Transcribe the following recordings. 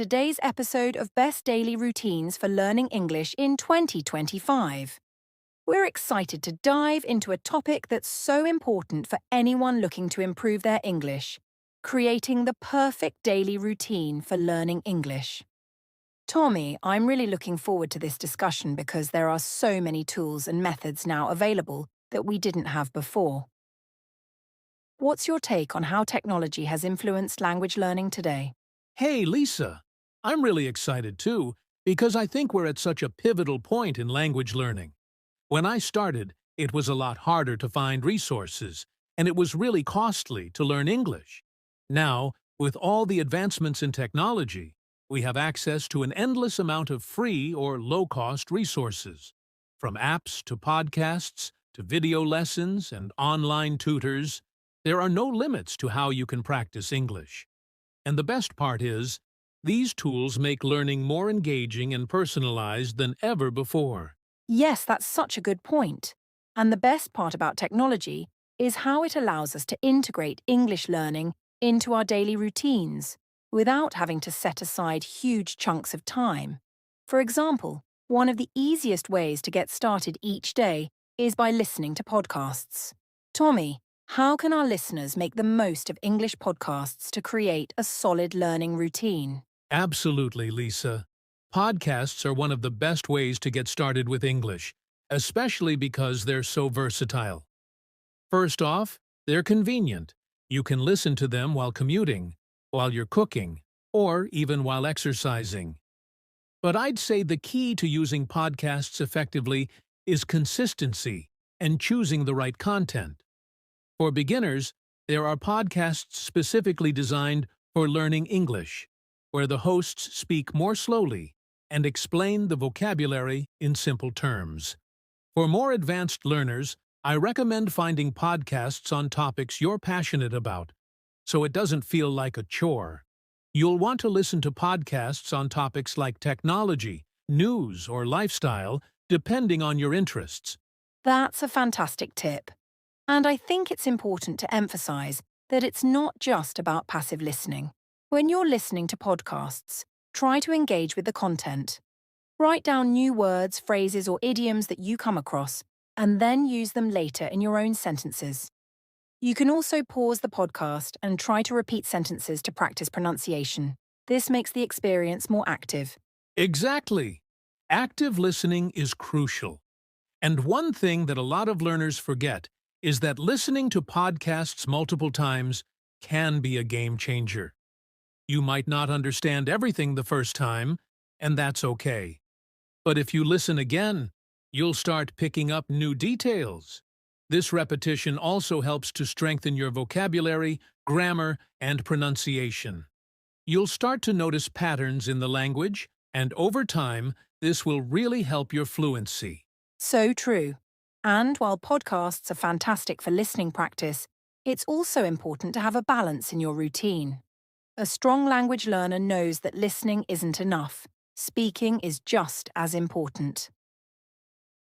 today's episode of Best Daily Routines for Learning English in 2025. We're excited to dive into a topic that's so important for anyone looking to improve their English: creating the perfect daily routine for learning English. Tommy, I'm really looking forward to this discussion because there are so many tools and methods now available that we didn't have before. What's your take on how technology has influenced language learning today? Hey, Lisa. I'm really excited too, because I think we're at such a pivotal point in language learning. When I started, it was a lot harder to find resources, and it was really costly to learn English. Now, with all the advancements in technology, we have access to an endless amount of free or low-cost resources. From apps to podcasts to video lessons and online tutors, there are no limits to how you can practice English. And the best part is, these tools make learning more engaging and personalized than ever before. Yes, that's such a good point. And the best part about technology is how it allows us to integrate English learning into our daily routines without having to set aside huge chunks of time. For example, one of the easiest ways to get started each day is by listening to podcasts. Tommy, how can our listeners make the most of English podcasts to create a solid learning routine? Absolutely, Lisa. Podcasts are one of the best ways to get started with English, especially because they're so versatile. First off, they're convenient. You can listen to them while commuting, while you're cooking, or even while exercising. But I'd say the key to using podcasts effectively is consistency and choosing the right content. For beginners, there are podcasts specifically designed for learning English, where the hosts speak more slowly and explain the vocabulary in simple terms. For more advanced learners, I recommend finding podcasts on topics you're passionate about, so it doesn't feel like a chore. You'll want to listen to podcasts on topics like technology, news, or lifestyle, depending on your interests. That's a fantastic tip. And I think it's important to emphasize that it's not just about passive listening. When you're listening to podcasts, try to engage with the content. Write down new words, phrases, or idioms that you come across, and then use them later in your own sentences. You can also pause the podcast and try to repeat sentences to practice pronunciation. This makes the experience more active. Exactly. Active listening is crucial. And one thing that a lot of learners forget is that listening to podcasts multiple times can be a game changer. You might not understand everything the first time, and that's okay. But if you listen again, you'll start picking up new details. This repetition also helps to strengthen your vocabulary, grammar, and pronunciation. You'll start to notice patterns in the language, and over time, this will really help your fluency. So true. And while podcasts are fantastic for listening practice, it's also important to have a balance in your routine. A strong language learner knows that listening isn't enough. Speaking is just as important.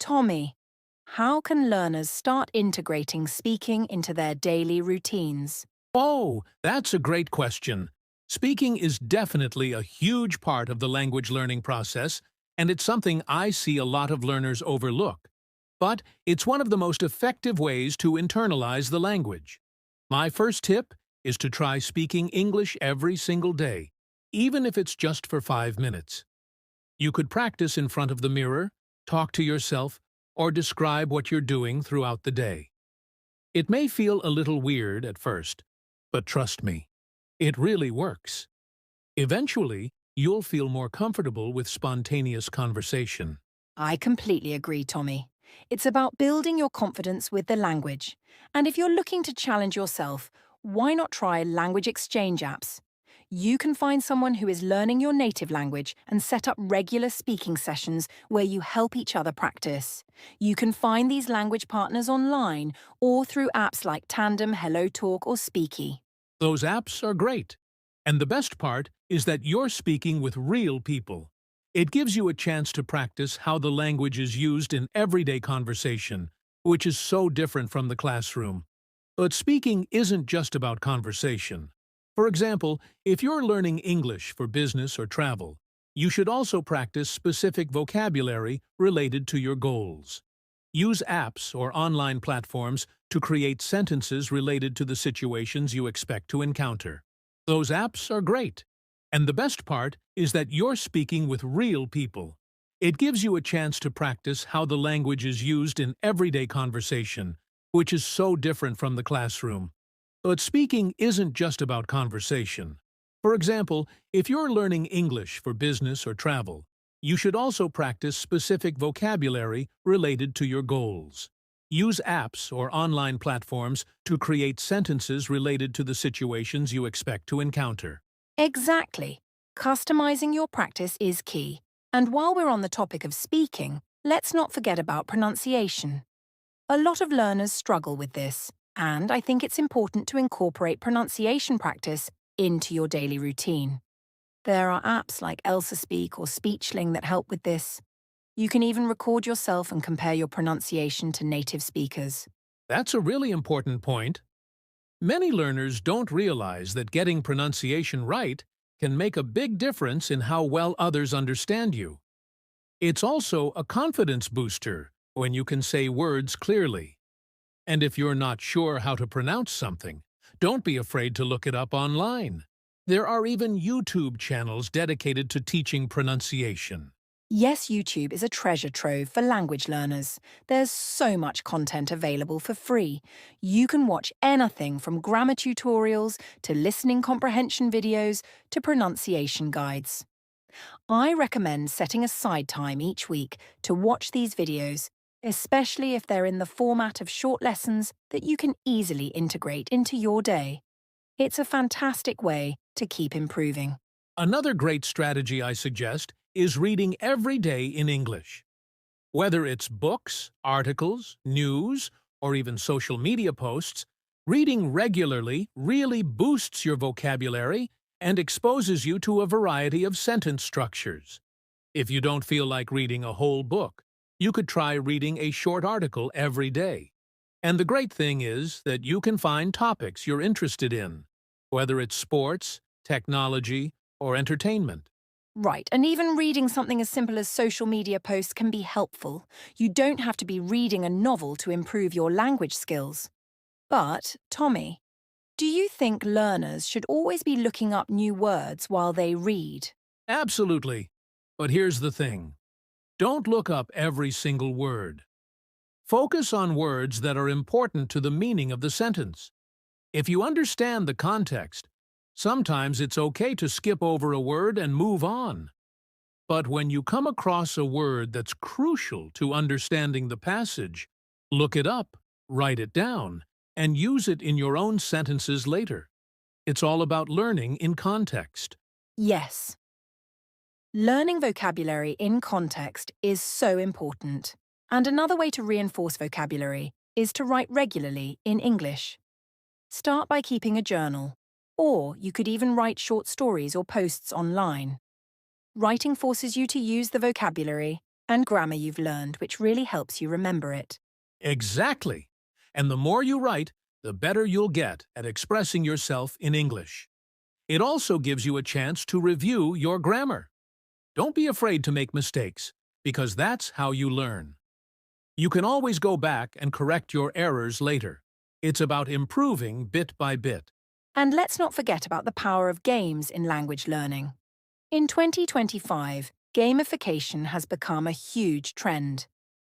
Tommy, how can learners start integrating speaking into their daily routines? Oh, that's a great question. Speaking is definitely a huge part of the language learning process, and it's something I see a lot of learners overlook. But it's one of the most effective ways to internalize the language. My first tip is to try speaking English every single day, even if it's just for 5 minutes. You could practice in front of the mirror, talk to yourself, or describe what you're doing throughout the day. It may feel a little weird at first, but trust me, it really works. Eventually, you'll feel more comfortable with spontaneous conversation. I completely agree, Tommy. It's about building your confidence with the language. And if you're looking to challenge yourself, why not try language exchange apps? You can find someone who is learning your native language and set up regular speaking sessions where you help each other practice. You can find these language partners online or through apps like Tandem, HelloTalk, or Speaky. Those apps are great. And the best part is that you're speaking with real people. It gives you a chance to practice how the language is used in everyday conversation, which is so different from the classroom. But speaking isn't just about conversation. For example, if you're learning English for business or travel, you should also practice specific vocabulary related to your goals. Use apps or online platforms to create sentences related to the situations you expect to encounter. Those apps are great. And the best part is that you're speaking with real people. It gives you a chance to practice how the language is used in everyday conversation, which is so different from the classroom. But speaking isn't just about conversation. For example, if you're learning English for business or travel, you should also practice specific vocabulary related to your goals. Use apps or online platforms to create sentences related to the situations you expect to encounter. Exactly. Customizing your practice is key. And while we're on the topic of speaking, let's not forget about pronunciation. A lot of learners struggle with this, and I think it's important to incorporate pronunciation practice into your daily routine. There are apps like Elsa Speak or Speechling that help with this. You can even record yourself and compare your pronunciation to native speakers. That's a really important point. Many learners don't realize that getting pronunciation right can make a big difference in how well others understand you. It's also a confidence booster when you can say words clearly. And if you're not sure how to pronounce something, don't be afraid to look it up online. There are even YouTube channels dedicated to teaching pronunciation. Yes, YouTube is a treasure trove for language learners. There's so much content available for free. You can watch anything from grammar tutorials to listening comprehension videos to pronunciation guides. I recommend setting aside time each week to watch these videos, especially if they're in the format of short lessons that you can easily integrate into your day. It's a fantastic way to keep improving. Another great strategy I suggest is reading every day in English. Whether it's books, articles, news, or even social media posts, reading regularly really boosts your vocabulary and exposes you to a variety of sentence structures. If you don't feel like reading a whole book, you could try reading a short article every day. And the great thing is that you can find topics you're interested in, whether it's sports, technology, or entertainment. Right, and even reading something as simple as social media posts can be helpful. You don't have to be reading a novel to improve your language skills. But, Tommy, do you think learners should always be looking up new words while they read? Absolutely. But here's the thing. Don't look up every single word. Focus on words that are important to the meaning of the sentence. If you understand the context, sometimes it's okay to skip over a word and move on. But when you come across a word that's crucial to understanding the passage, look it up, write it down, and use it in your own sentences later. It's all about learning in context. Yes. Learning vocabulary in context is so important. And another way to reinforce vocabulary is to write regularly in English. Start by keeping a journal, or you could even write short stories or posts online. Writing forces you to use the vocabulary and grammar you've learned, which really helps you remember it. Exactly. And the more you write, the better you'll get at expressing yourself in English. It also gives you a chance to review your grammar. Don't be afraid to make mistakes, because that's how you learn. You can always go back and correct your errors later. It's about improving bit by bit. And let's not forget about the power of games in language learning. In 2025, gamification has become a huge trend.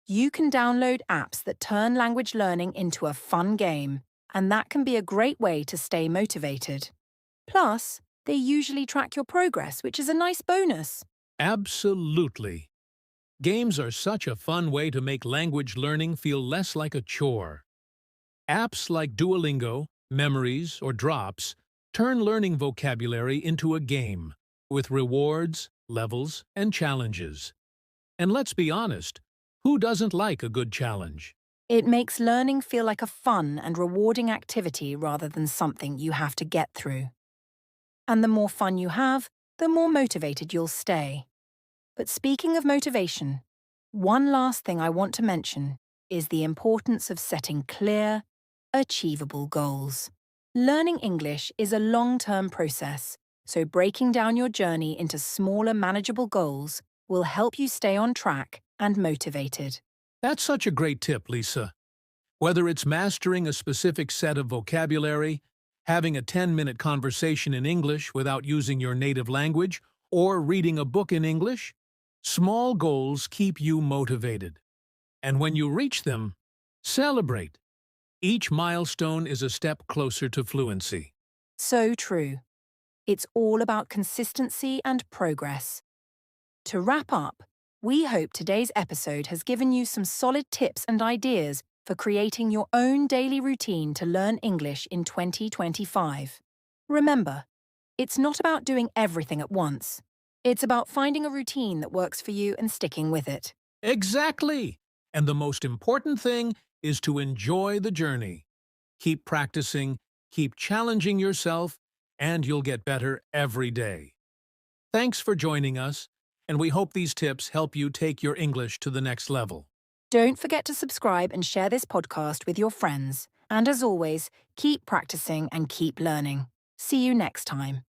You can download apps that turn language learning into a fun game, and that can be a great way to stay motivated. Plus, they usually track your progress, which is a nice bonus. Absolutely. Games are such a fun way to make language learning feel less like a chore. Apps like Duolingo, Memories, or Drops turn learning vocabulary into a game, with rewards, levels, and challenges. And let's be honest, who doesn't like a good challenge? It makes learning feel like a fun and rewarding activity rather than something you have to get through. And the more fun you have, the more motivated you'll stay. But speaking of motivation, one last thing I want to mention is the importance of setting clear, achievable goals. Learning English is a long-term process, so breaking down your journey into smaller, manageable goals will help you stay on track and motivated. That's such a great tip, Lisa. Whether it's mastering a specific set of vocabulary, having a 10-minute conversation in English without using your native language, or reading a book in English, small goals keep you motivated. And when you reach them, celebrate. Each milestone is a step closer to fluency. So true. It's all about consistency and progress. To wrap up, we hope today's episode has given you some solid tips and ideas for creating your own daily routine to learn English in 2025. Remember, it's not about doing everything at once. It's about finding a routine that works for you and sticking with it. Exactly! And the most important thing is to enjoy the journey. Keep practicing, keep challenging yourself, and you'll get better every day. Thanks for joining us, and we hope these tips help you take your English to the next level. Don't forget to subscribe and share this podcast with your friends. And as always, keep practicing and keep learning. See you next time.